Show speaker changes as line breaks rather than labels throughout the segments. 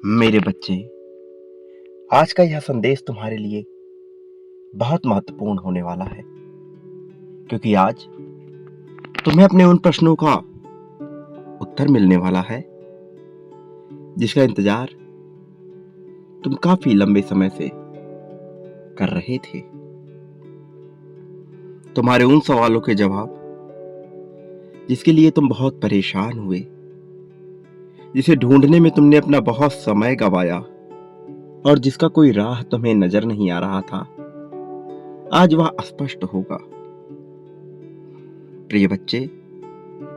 मेरे बच्चे, आज का यह संदेश तुम्हारे लिए बहुत महत्वपूर्ण होने वाला है, क्योंकि आज तुम्हें अपने उन प्रश्नों का उत्तर मिलने वाला है जिसका इंतजार तुम काफी लंबे समय से कर रहे थे। तुम्हारे उन सवालों के जवाब जिसके लिए तुम बहुत परेशान हुए, जिसे ढूंढने में तुमने अपना बहुत समय गवाया और जिसका कोई राह तुम्हें नजर नहीं आ रहा था, आज वह स्पष्ट होगा। प्रिय बच्चे,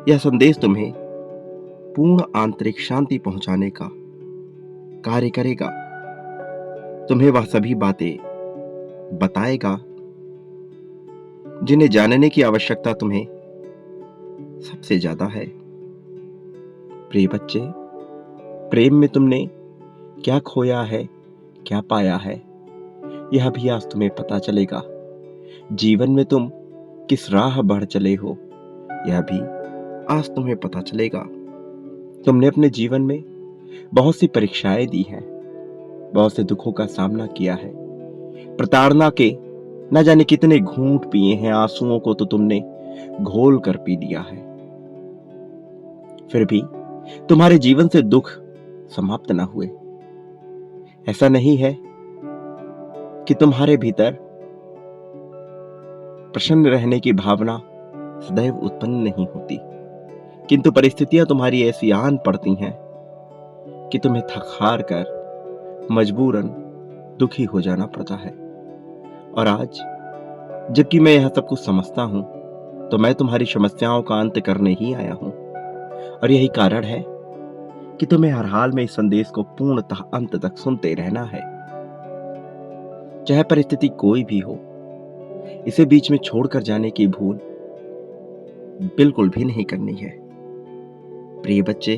यह संदेश तुम्हें पूर्ण आंतरिक शांति पहुंचाने का कार्य करेगा। तुम्हें वह सभी बातें बताएगा जिन्हें जानने की आवश्यकता तुम्हें सबसे ज्यादा है। प्रिय बच्चे, प्रेम में तुमने क्या खोया है, क्या पाया है, यह भी आज तुम्हें पता चलेगा। जीवन में तुम किस राह बढ़ चले हो, यह भी आज तुम्हें पता चलेगा। तुमने अपने जीवन में बहुत सी परीक्षाएं दी हैं, बहुत से दुखों का सामना किया है, प्रताड़ना के न जाने कितने घूंट पिए हैं, आंसुओं को तो तुमने घोल कर पी लिया है। फिर भी तुम्हारे जीवन से दुख समाप्त न हुए। ऐसा नहीं है कि तुम्हारे भीतर प्रसन्न रहने की भावना सदैव उत्पन्न नहीं होती, किंतु परिस्थितियां तुम्हारी ऐसी आन पड़ती हैं कि तुम्हें थक हार कर मजबूरन दुखी हो जाना पड़ता है। और आज जबकि मैं यह सब कुछ समझता हूं, तो मैं तुम्हारी समस्याओं का अंत करने ही आया हूं। और यही कारण है कि तुम्हें हर हाल में इस संदेश को पूर्णतः अंत तक सुनते रहना है। चाहे परिस्थिति कोई भी हो, इसे बीच में छोड़कर जाने की भूल बिल्कुल भी नहीं करनी है। प्रिय बच्चे,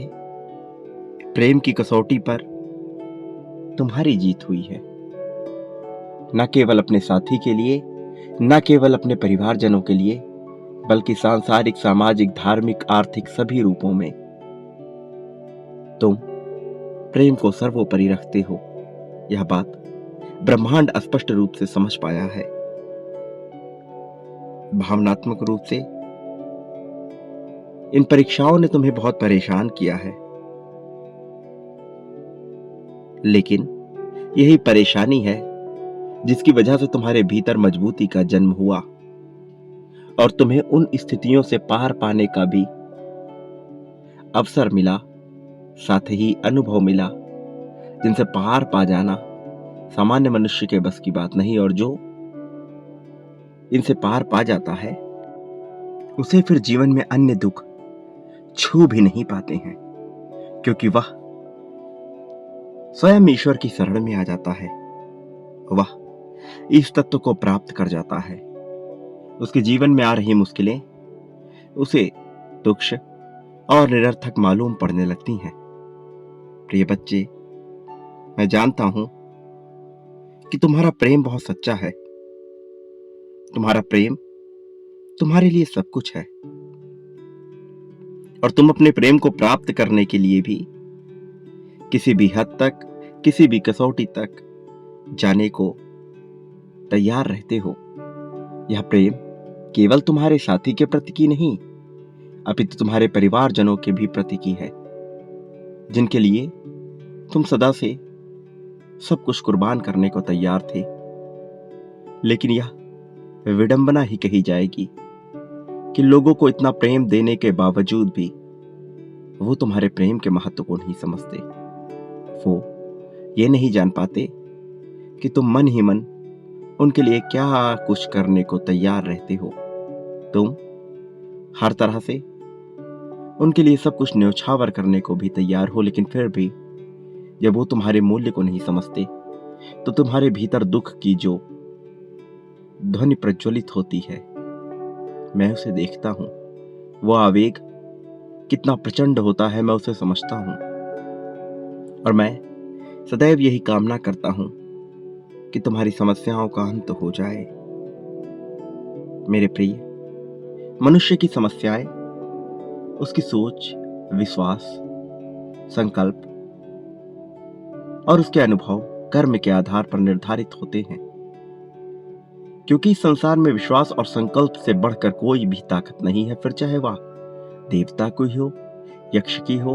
प्रेम की कसौटी पर तुम्हारी जीत हुई है, न केवल अपने साथी के लिए, न केवल अपने परिवारजनों के लिए, बल्कि सांसारिक, सामाजिक, धार्मिक, आर्थिक सभी रूपों में तुम प्रेम को सर्वोपरि रखते हो। यह बात ब्रह्मांड स्पष्ट रूप से समझ पाया है। भावनात्मक रूप से इन परीक्षाओं ने तुम्हें बहुत परेशान किया है, लेकिन यही परेशानी है जिसकी वजह से तुम्हारे भीतर मजबूती का जन्म हुआ और तुम्हें उन स्थितियों से पार पाने का भी अवसर मिला, साथ ही अनुभव मिला जिनसे पार पा जाना सामान्य मनुष्य के बस की बात नहीं। और जो इनसे पार पा जाता है, उसे फिर जीवन में अन्य दुख छू भी नहीं पाते हैं, क्योंकि वह स्वयं ईश्वर की शरण में आ जाता है। वह इस तत्व को प्राप्त कर जाता है। उसके जीवन में आ रही मुश्किलें उसे तुच्छ और निरर्थक मालूम पड़ने लगती हैं। प्रिय बच्चे, मैं जानता हूं कि तुम्हारा प्रेम बहुत सच्चा है। तुम्हारा प्रेम तुम्हारे लिए सब कुछ है, और तुम अपने प्रेम को प्राप्त करने के लिए भी किसी भी हद तक, किसी भी कसौटी तक जाने को तैयार रहते हो। यह प्रेम केवल तुम्हारे साथी के प्रति की नहीं, अपितु तुम्हारे परिवारजनों के भी प्रति की है, जिनके लिए तुम सदा से सब कुछ कुर्बान करने को तैयार थे। लेकिन यह विडंबना ही कही जाएगी कि लोगों को इतना प्रेम देने के बावजूद भी वो तुम्हारे प्रेम के महत्व को नहीं समझते। वो ये नहीं जान पाते कि तुम मन ही मन उनके लिए क्या कुछ करने को तैयार रहते हो। तुम हर तरह से उनके लिए सब कुछ न्यौछावर करने को भी तैयार हो, लेकिन फिर भी जब वो तुम्हारे मूल्य को नहीं समझते, तो तुम्हारे भीतर दुख की जो ध्वनि प्रज्वलित होती है, मैं उसे देखता हूं। वो आवेग कितना प्रचंड होता है, मैं उसे समझता हूं। और मैं सदैव यही कामना करता हूं कि तुम्हारी समस्याओं का अंत हो जाए। मेरे प्रिय, मनुष्य की समस्याएं उसकी सोच, विश्वास, संकल्प और उसके अनुभव कर्म के आधार पर निर्धारित होते हैं। क्योंकि इस संसार में विश्वास और संकल्प से बढ़कर कोई भी ताकत नहीं है, फिर चाहे वह देवता की हो, यक्ष की हो,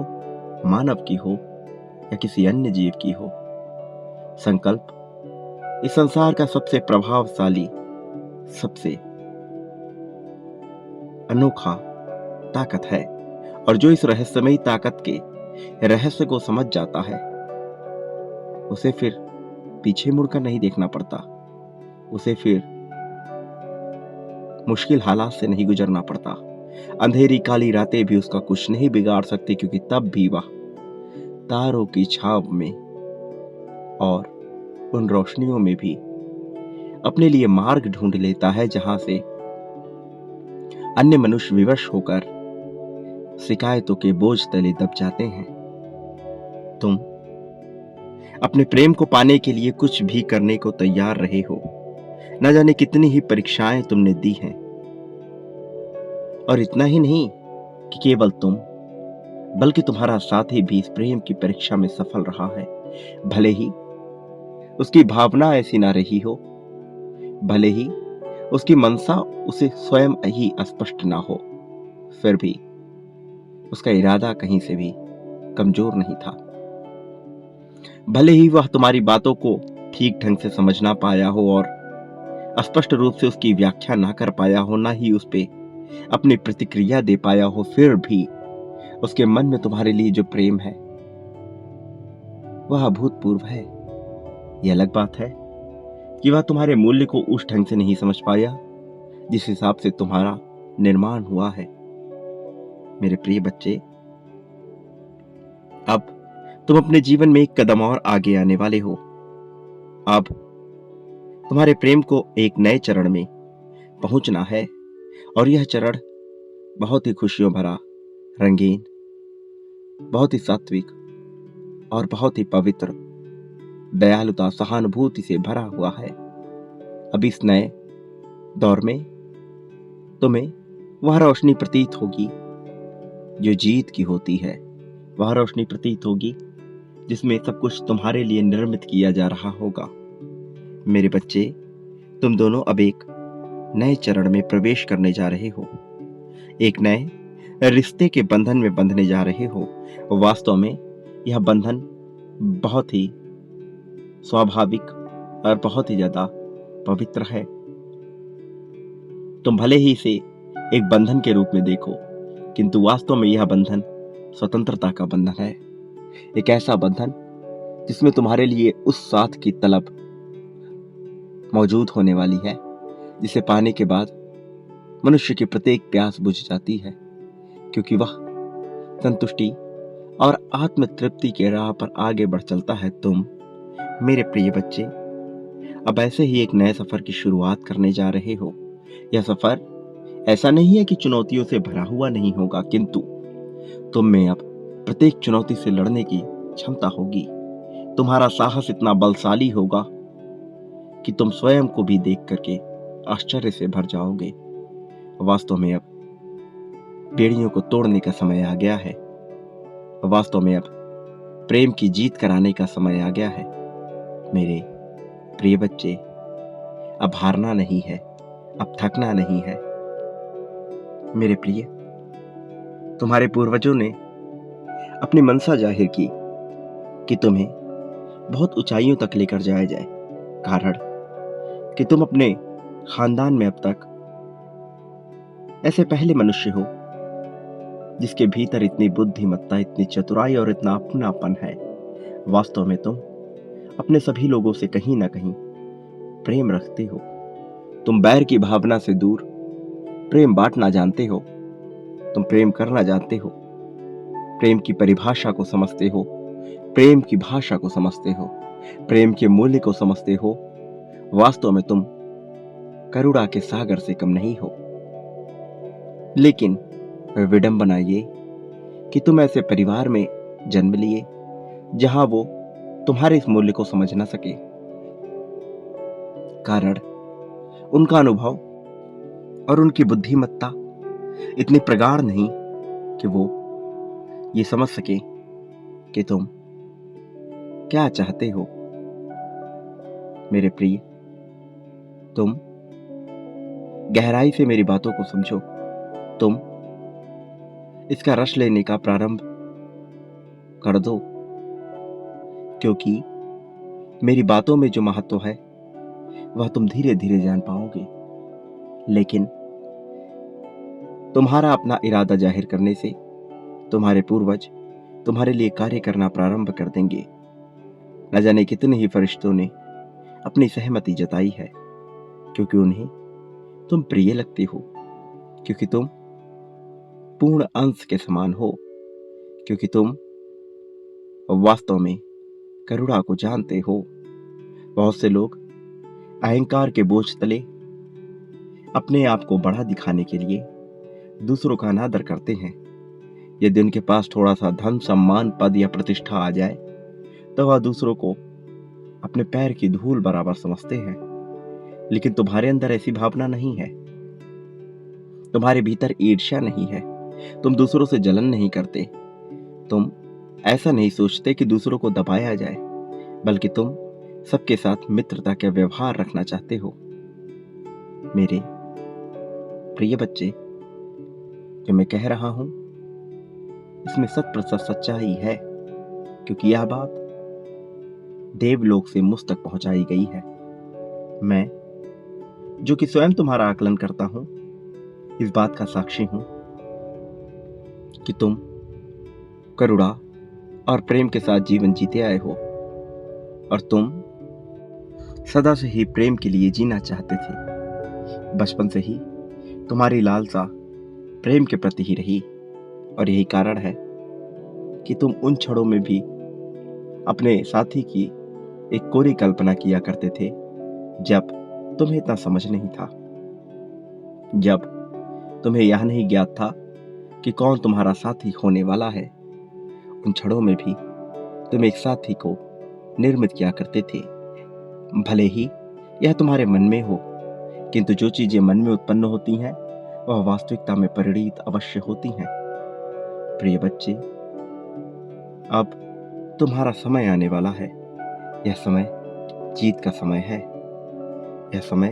मानव की हो या किसी अन्य जीव की हो। संकल्प इस संसार का सबसे प्रभावशाली, सबसे अनोखा ताकत है, और जो इस रहस्यमयी ताकत के रहस्य को समझ जाता है, उसे फिर पीछे मुड़कर नहीं देखना पड़ता, उसे फिर मुश्किल हालात से नहीं गुजरना पड़ता। अंधेरी काली रातें भी उसका कुछ नहीं बिगाड़ सकती, क्योंकि तब भी वह तारों की छाव में और उन रोशनियों में भी अपने लिए मार्ग ढूंढ लेता है, जहां से अन्य मनुष्य विवश होकर शिकायतों के बोझ तले दब जाते हैं। तुम अपने प्रेम को पाने के लिए कुछ भी करने को तैयार रहे हो। न जाने कितनी ही परीक्षाएं तुमने दी हैं, और इतना ही नहीं कि केवल तुम, बल्कि तुम्हारा साथी भी इस प्रेम की परीक्षा में सफल रहा है। भले ही उसकी भावना ऐसी ना रही हो, भले ही उसकी मनसा उसे स्वयं ही स्पष्ट ना हो, फिर भी उसका इरादा कहीं से भी कमजोर नहीं था। भले ही वह तुम्हारी बातों को ठीक ढंग से समझ ना पाया हो और स्पष्ट रूप से उसकी व्याख्या ना कर पाया हो, ना ही उस पे अपनी प्रतिक्रिया दे पाया हो, फिर भी उसके मन में तुम्हारे लिए जो प्रेम है वह अभूतपूर्व है। यह अलग बात है कि वह तुम्हारे मूल्य को उस ढंग से नहीं समझ पाया जिस हिसाब से तुम्हारा निर्माण हुआ है। मेरे प्रिय बच्चे, अब तुम अपने जीवन में एक कदम और आगे आने वाले हो। अब तुम्हारे प्रेम को एक नए चरण में पहुंचना है, और यह चरण बहुत ही खुशियों भरा, रंगीन, बहुत ही सात्विक और बहुत ही पवित्र, दयालुता, सहानुभूति से भरा हुआ है। अब इस नए दौर में तुम्हें वह रोशनी प्रतीत होगी जो जीत की होती है, वह रोशनी प्रतीत होगी जिसमें सब कुछ तुम्हारे लिए निर्मित किया जा रहा होगा। मेरे बच्चे, तुम दोनों अब एक नए चरण में प्रवेश करने जा रहे हो, एक नए रिश्ते के बंधन में बंधने जा रहे हो। वास्तव में यह बंधन बहुत ही स्वाभाविक और बहुत ही ज्यादा पवित्र है। तुम भले ही इसे एक बंधन के रूप में देखो, किंतु वास्तव में यह बंधन स्वतंत्रता का बंधन है। एक ऐसा बंधन जिसमें तुम्हारे लिए उस साथ की तलब मौजूद होने वाली है, जिसे पाने के बाद मनुष्य की प्रत्येक प्यास बुझ जाती है, क्योंकि वह संतुष्टि और आत्म तृप्ति के राह पर आगे बढ़ चलता है। तुम, मेरे प्रिय बच्चे, अब ऐसे ही एक नए सफर की शुरुआत करने जा रहे हो। यह सफर ऐसा नहीं है कि चुनौतियों से भरा हुआ नहीं होगा, किंतु तुम में अब प्रत्येक चुनौती से लड़ने की क्षमता होगी। तुम्हारा साहस इतना बलशाली होगा कि तुम स्वयं को भी देख करके आश्चर्य से भर जाओगे। वास्तव में अब बेड़ियों को तोड़ने का समय आ गया है। वास्तव में अब प्रेम की जीत कराने का समय आ गया है। मेरे प्रिय बच्चे, अब हारना नहीं है, अब थकना नहीं है। मेरे प्रिय, तुम्हारे पूर्वजों ने अपनी मनसा जाहिर की कि तुम्हें बहुत ऊंचाइयों तक लेकर जाया जाए, कारण कि तुम अपने खानदान में अब तक ऐसे पहले मनुष्य हो जिसके भीतर इतनी बुद्धिमत्ता, इतनी चतुराई और इतना अपनापन है। वास्तव में तुम अपने सभी लोगों से कहीं ना कहीं प्रेम रखते हो। तुम बैर की भावना से दूर प्रेम बांटना जानते हो। तुम प्रेम करना जानते हो, प्रेम की परिभाषा को समझते हो, प्रेम की भाषा को समझते हो, प्रेम के मूल्य को समझते हो। वास्तव में तुम करुणा के सागर से कम नहीं हो। लेकिन विडंबना ये कि तुम ऐसे परिवार में जन्म लिए जहां वो तुम्हारे इस मूल्य को समझ ना सके, कारण उनका अनुभव और उनकी बुद्धिमत्ता इतनी प्रगाढ़ नहीं कि वो ये समझ सके कि तुम क्या चाहते हो? मेरे प्रिय, तुम गहराई से मेरी बातों को समझो। तुम इसका रस लेने का प्रारंभ कर दो, क्योंकि मेरी बातों में जो महत्व है वह तुम धीरे धीरे जान पाओगे। लेकिन तुम्हारा अपना इरादा जाहिर करने से तुम्हारे पूर्वज तुम्हारे लिए कार्य करना प्रारंभ कर देंगे। न जाने कितने ही फरिश्तों ने अपनी सहमति जताई है, क्योंकि उन्हें तुम प्रिय लगते हो, क्योंकि तुम पूर्ण अंश के समान हो, क्योंकि तुम वास्तव में करुणा को जानते हो। बहुत से लोग अहंकार के बोझ तले अपने आप को बड़ा दिखाने के लिए दूसरों का अनादर करते हैं। यदि उनके पास थोड़ा सा धन, सम्मान, पद या प्रतिष्ठा आ जाए तो वह दूसरों को अपने पैर की धूल बराबर समझते हैं। लेकिन तुम्हारे अंदर ऐसी भावना नहीं है। तुम्हारे भीतर ईर्ष्या नहीं है। तुम दूसरों से जलन नहीं करते। तुम ऐसा नहीं सोचते कि दूसरों को दबाया जाए, बल्कि तुम सबके साथ मित्रता का व्यवहार रखना चाहते हो। मेरे प्रिय बच्चे, जो मैं कह रहा हूं इसमें 100% सच्चाई है, क्योंकि यह बात देवलोक से मुझ तक पहुंचाई गई है। मैं, जो कि स्वयं तुम्हारा आकलन करता हूं, इस बात का साक्षी हूं कि तुम करुणा और प्रेम के साथ जीवन जीते आए हो, और तुम सदा से ही प्रेम के लिए जीना चाहते थे। बचपन से ही तुम्हारी लालसा प्रेम के प्रति ही रही, और यही कारण है कि तुम उन क्षणों में भी अपने साथी की एक कोरी कल्पना किया करते थे जब तुम्हें इतना समझ नहीं था, जब तुम्हें यह नहीं ज्ञात था कि कौन तुम्हारा साथी होने वाला है। उन क्षणों में भी तुम एक साथी को निर्मित किया करते थे। भले ही यह तुम्हारे मन में हो, किंतु जो चीजें मन में उत्पन्न होती हैं वह वास्तविकता में परिणित अवश्य होती हैं। प्रिय बच्चे, अब तुम्हारा समय आने वाला है। यह समय जीत का समय है। यह समय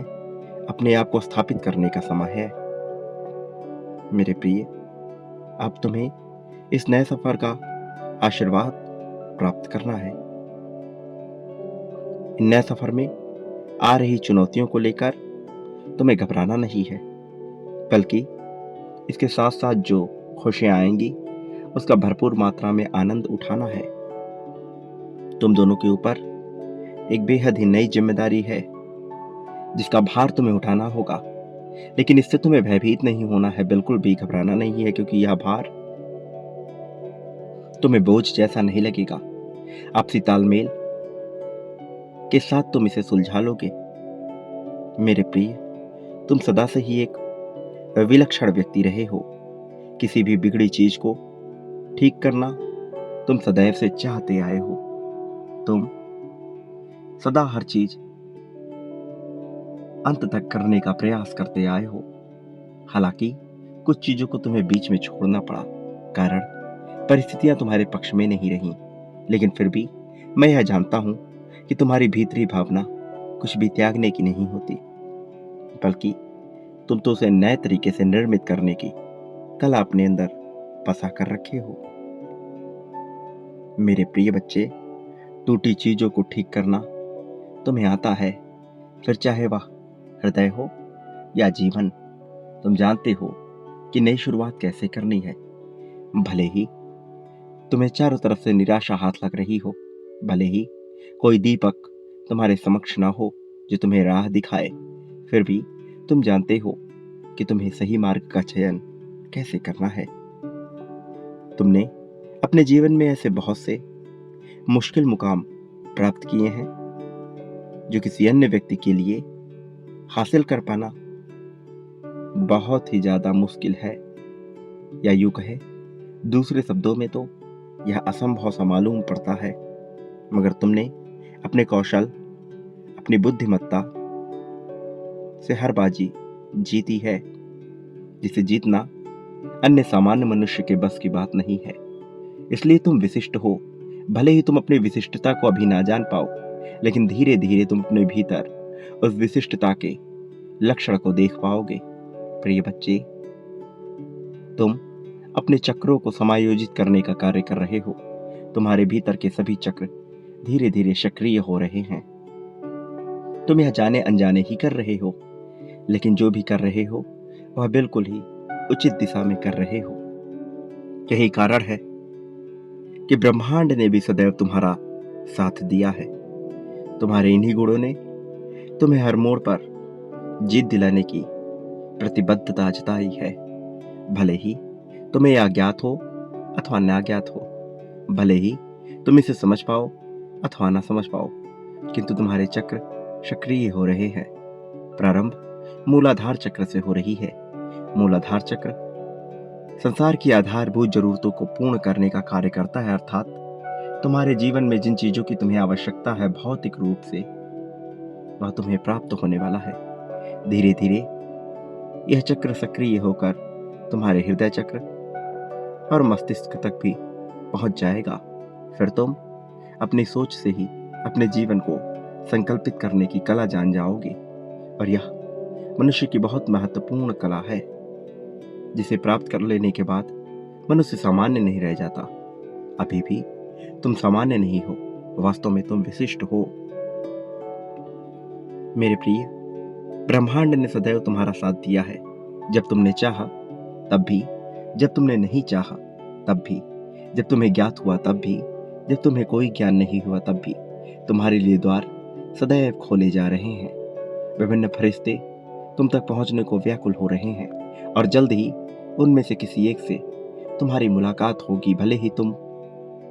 अपने आप को स्थापित करने का समय है। मेरे प्रिय, अब तुम्हें इस नए सफर का आशीर्वाद प्राप्त करना है। इन नए सफर में आ रही चुनौतियों को लेकर तुम्हें घबराना नहीं है, बल्कि इसके साथ साथ जो खुशियां आएंगी उसका भरपूर मात्रा में आनंद उठाना है। तुम दोनों के ऊपर एक बेहद ही नई जिम्मेदारी है जिसका भार तुम्हें उठाना होगा। लेकिन इससे तुम्हें भयभीत नहीं होना है, बिल्कुल भी घबराना नहीं है, क्योंकि यह भार तुम्हें बोझ जैसा नहीं लगेगा। आपसी तालमेल के साथ तुम इसे सुलझा लोगे। मेरे प्रिय, तुम सदा से ही एक विलक्षण व्यक्ति रहे हो। किसी भी बिगड़ी चीज को ठीक करना तुम सदैव से चाहते आए हो। तुम सदा हर चीज अंत तक करने का प्रयास करते आए हो। हालांकि कुछ चीजों को तुम्हें बीच में छोड़ना पड़ा, कारण परिस्थितियां तुम्हारे पक्ष में नहीं रहीं। लेकिन फिर भी मैं यह जानता हूं कि तुम्हारी भीतरी भावना कुछ भी त्यागने की नहीं होती, बल्कि तुम तो उसे नए तरीके से निर्मित करने की कला अपने अंदर बसा कर रखे हो। मेरे प्रिय बच्चे, टूटी चीजों को ठीक करना तुम्हें आता है, फिर चाहे वह हृदय हो या जीवन। तुम जानते हो कि नई शुरुआत कैसे करनी है। भले ही तुम्हें चारों तरफ से निराशा हाथ लग रही हो, भले ही कोई दीपक तुम्हारे समक्ष ना हो जो तुम्हें राह दिखाए, फिर भी तुम जानते हो कि तुम्हें सही मार्ग का चयन कैसे करना है। तुमने अपने जीवन में ऐसे बहुत से मुश्किल मुकाम प्राप्त किए हैं जो किसी अन्य व्यक्ति के लिए हासिल कर पाना बहुत ही ज्यादा मुश्किल है, या यूं कहे दूसरे शब्दों में तो यह असंभव सा मालूम पड़ता है। मगर तुमने अपने कौशल, अपनी बुद्धिमत्ता से हर बाजी जीती है, जिसे जीतना अन्य सामान्य मनुष्य के बस की बात नहीं है। इसलिए तुम विशिष्ट हो, भले ही तुम अपनी विशिष्टता को अभी ना जान पाओ, लेकिन धीरे धीरे तुम अपने भीतर उस विशिष्टता के लक्षण को देख पाओगे। प्रिय बच्चे, तुम अपने चक्रों को समायोजित करने का कार्य कर रहे हो। तुम्हारे भीतर के सभी चक्र धीरे धीरे सक्रिय हो रहे हैं। तुम यह जाने अनजाने ही कर रहे हो, लेकिन जो भी कर रहे हो वह बिल्कुल ही उचित दिशा में कर रहे हो। यही कारण है कि ब्रह्मांड ने भी सदैव तुम्हारा साथ दिया है। तुम्हारे इन्हीं गुणों ने तुम्हें हर मोड़ पर जीत दिलाने की प्रतिबद्धता जताई है। भले ही तुम्हें यह ज्ञात हो अथवा ना ज्ञात हो, भले ही तुम इसे समझ पाओ अथवा ना समझ पाओ, किंतु तुम्हारे चक्र सक्रिय हो रहे हैं। प्रारंभ मूलाधार चक्र से हो रही है। मूलाधार चक्र संसार की आधारभूत जरूरतों को पूर्ण करने का कार्य करता है, अर्थात तुम्हारे जीवन में जिन चीजों की तुम्हें आवश्यकता है भौतिक रूप से, वह तुम्हें प्राप्त होने वाला है। धीरे धीरे यह चक्र सक्रिय होकर तुम्हारे हृदय चक्र और मस्तिष्क तक भी पहुंच जाएगा। फिर तुम अपनी सोच से ही अपने जीवन को संकल्पित करने की कला जान जाओगे, और यह मनुष्य की बहुत महत्वपूर्ण कला है, जिसे प्राप्त कर लेने के बाद मनुष्य सामान्य नहीं रह जाता। अभी भी तुम सामान्य नहीं हो, वास्तव में तुम विशिष्ट हो। मेरे प्रिय, ब्रह्मांड ने सदैव तुम्हारा साथ दिया है। जब तुमने चाहा तब भी, जब तुमने नहीं चाहा तब भी, जब तुम्हें ज्ञात हुआ तब भी, जब तुम्हें कोई ज्ञान नहीं हुआ तब भी, तुम्हारे लिए द्वार सदैव खोले जा रहे हैं। विभिन्न फरिश्ते तुम तक पहुंचने को व्याकुल हो रहे हैं, और जल्द ही उनमें से किसी एक से तुम्हारी मुलाकात होगी। भले ही तुम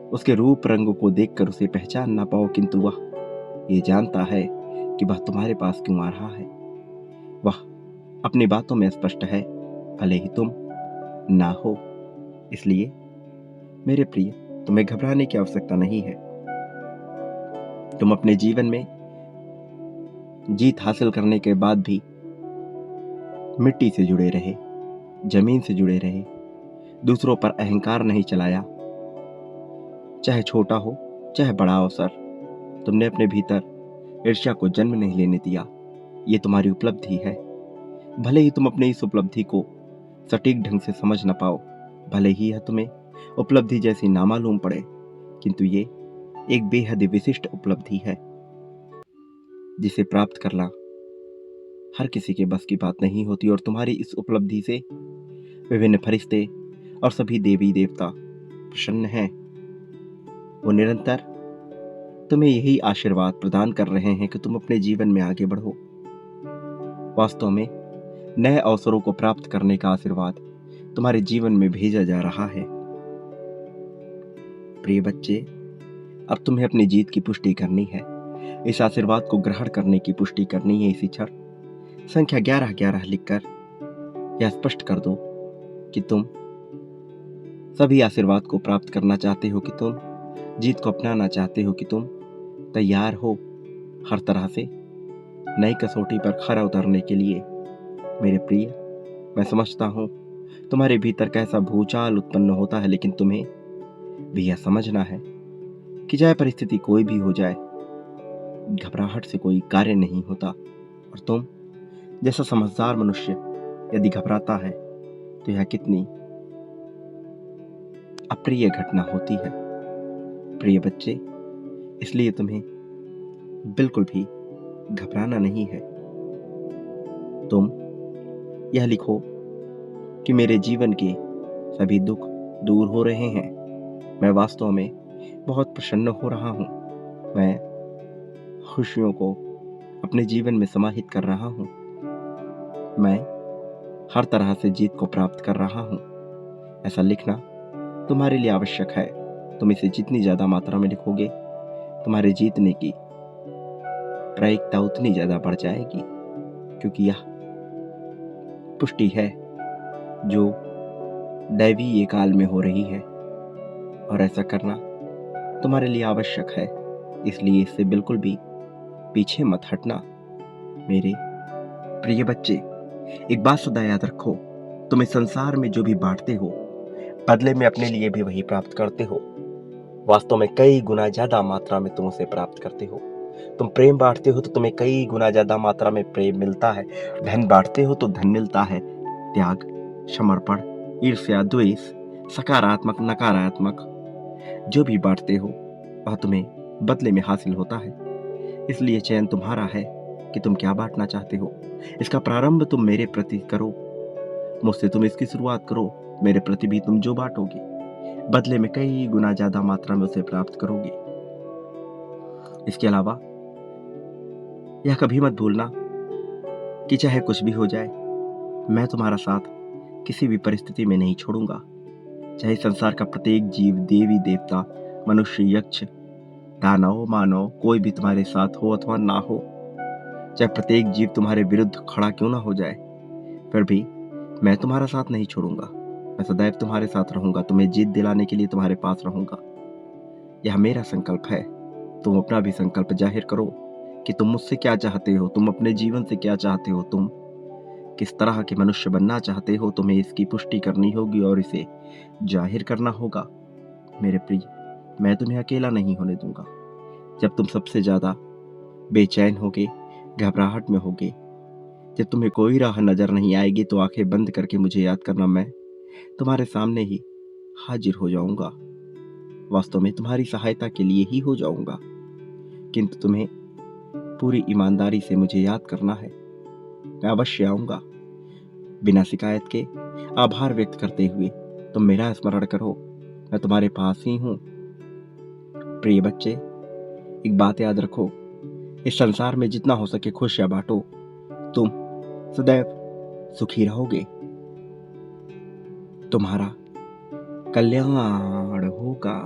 उसके रूप रंग को देखकर उसे पहचान ना पाओ, किंतु वह ये जानता है कि वह तुम्हारे पास क्यों आ रहा है। वह अपनी बातों में स्पष्ट है, भले ही तुम ना हो। इसलिए मेरे प्रिय, तुम्हें घबराने की आवश्यकता नहीं है। तुम अपने जीवन में जीत हासिल करने के बाद भी मिट्टी से जुड़े रहे, जमीन से जुड़े रहे, दूसरों पर अहंकार नहीं चलाया, चाहे छोटा हो चाहे बड़ा अवसर। तुमने अपने भीतर ईर्ष्या को जन्म नहीं लेने दिया। ये तुम्हारी उपलब्धि है। भले ही तुम अपनी इस उपलब्धि को सटीक ढंग से समझ न पाओ, भले ही यह तुम्हें उपलब्धि जैसी नामालूम पड़े, किंतु ये एक बेहद विशिष्ट उपलब्धि है, जिसे प्राप्त करना हर किसी के बस की बात नहीं होती। और तुम्हारी इस उपलब्धि से विभिन्न फरिश्ते और सभी देवी देवता प्रसन्न हैं। वो निरंतर तुम्हें यही आशीर्वाद प्रदान कर रहे हैं कि तुम अपने जीवन में आगे बढ़ो। वास्तव में नए अवसरों को प्राप्त करने का आशीर्वाद तुम्हारे जीवन में भेजा जा रहा है। प्रिय बच्चे, अब तुम्हें अपनी जीत की पुष्टि करनी है। इस आशीर्वाद को ग्रहण करने की पुष्टि करनी है। इसी क्षण संख्या 1111 लिखकर यह स्पष्ट कर दो कि तुम सभी आशीर्वाद को प्राप्त करना चाहते हो, कि तुम जीत को अपनाना चाहते हो, कि तुम तैयार हो हर तरह से नई कसौटी पर खरा उतरने के लिए। मेरे प्रिय, मैं समझता हूं तुम्हारे भीतर कैसा भूचाल उत्पन्न होता है, लेकिन तुम्हें भी यह समझना है कि चाहे परिस्थिति कोई भी हो जाए, घबराहट से कोई कार्य नहीं होता। और तुम जैसा समझदार मनुष्य यदि घबराता है तो यह कितनी अप्रिय घटना होती है। प्रिय बच्चे, इसलिए तुम्हें बिल्कुल भी घबराना नहीं है। तुम यह लिखो कि मेरे जीवन के सभी दुख दूर हो रहे हैं। मैं वास्तव में बहुत प्रसन्न हो रहा हूँ। मैं खुशियों को अपने जीवन में समाहित कर रहा हूँ। मैं हर तरह से जीत को प्राप्त कर रहा हूँ। ऐसा लिखना तुम्हारे लिए आवश्यक है। तुम इसे जितनी ज्यादा मात्रा में लिखोगे, तुम्हारे जीतने की प्रायिकता उतनी ज्यादा बढ़ जाएगी, क्योंकि यह पुष्टि है जो दैवीय काल में हो रही है, और ऐसा करना तुम्हारे लिए आवश्यक है। इसलिए इससे बिल्कुल भी पीछे मत हटना। मेरे प्रिय बच्चे, एक बात सदा याद रखो, तुम इस संसार में जो भी बांटते हो, बदले में अपने लिए भी वही प्राप्त करते हो। वास्तव में कई गुना ज्यादा मात्रा में तुम उसे प्राप्त करते हो। तुम प्रेम बांटते हो तो तुम्हें कई गुना ज्यादा मात्रा में प्रेम मिलता है। धन बांटते हो तो धन मिलता है। त्याग, समर्पण, ईर्ष्या, द्वेष, सकारात्मक, नकारात्मक, जो भी बांटते हो वह तुम्हें बदले में हासिल होता है। इसलिए चयन तुम्हारा है कि तुम क्या बांटना चाहते हो। इसका प्रारंभ तुम मेरे प्रति करो, मुझसे तुम इसकी शुरुआत करो। मेरे प्रति भी तुम जो बांटोगे बदले में कई गुना ज्यादा मात्रा में उसे प्राप्त करोगे। इसके अलावा यह कभी मत भूलना कि चाहे कुछ भी हो जाए, मैं तुम्हारा साथ किसी भी परिस्थिति में नहीं छोड़ूंगा। चाहे संसार का प्रत्येक जीव, देवी देवता, मनुष्य, यक्ष, दानव, मानव, कोई भी तुम्हारे साथ हो अथवा ना हो, चाहे प्रत्येक जीव तुम्हारे विरुद्ध खड़ा क्यों ना हो जाए, फिर भी मैं तुम्हारा साथ नहीं छोड़ूंगा। मैं सदैव तुम्हारे साथ रहूंगा, तुम्हें जीत दिलाने के लिए तुम्हारे पास रहूंगा। यह मेरा संकल्प है। तुम अपना भी संकल्प जाहिर करो कि तुम मुझसे क्या चाहते हो, तुम अपने जीवन से क्या चाहते हो, तुम किस तरह के मनुष्य बनना चाहते हो। तुम्हें इसकी पुष्टि करनी होगी और इसे जाहिर करना होगा। मेरे प्रिय, मैं तुम्हें अकेला नहीं होने दूंगा। जब तुम सबसे ज्यादा बेचैन होगे, घबराहट में होगे, जब तुम्हें कोई राह नजर नहीं आएगी, तो आंखें बंद करके मुझे याद करना। मैं तुम्हारे सामने ही हाजिर हो जाऊंगा। वास्तव में तुम्हारी सहायता के लिए ही हो जाऊंगा, किंतु तुम्हें पूरी ईमानदारी से मुझे याद करना है। मैं अवश्य आऊंगा। बिना शिकायत के आभार व्यक्त करते हुए तुम मेरा स्मरण करो, मैं तुम्हारे पास ही हूं। प्रिय बच्चे, एक बात याद रखो, इस संसार में जितना हो सके खुशियां बांटो, तुम सदैव सुखी रहोगे। तुम्हारा कल्याण होगा।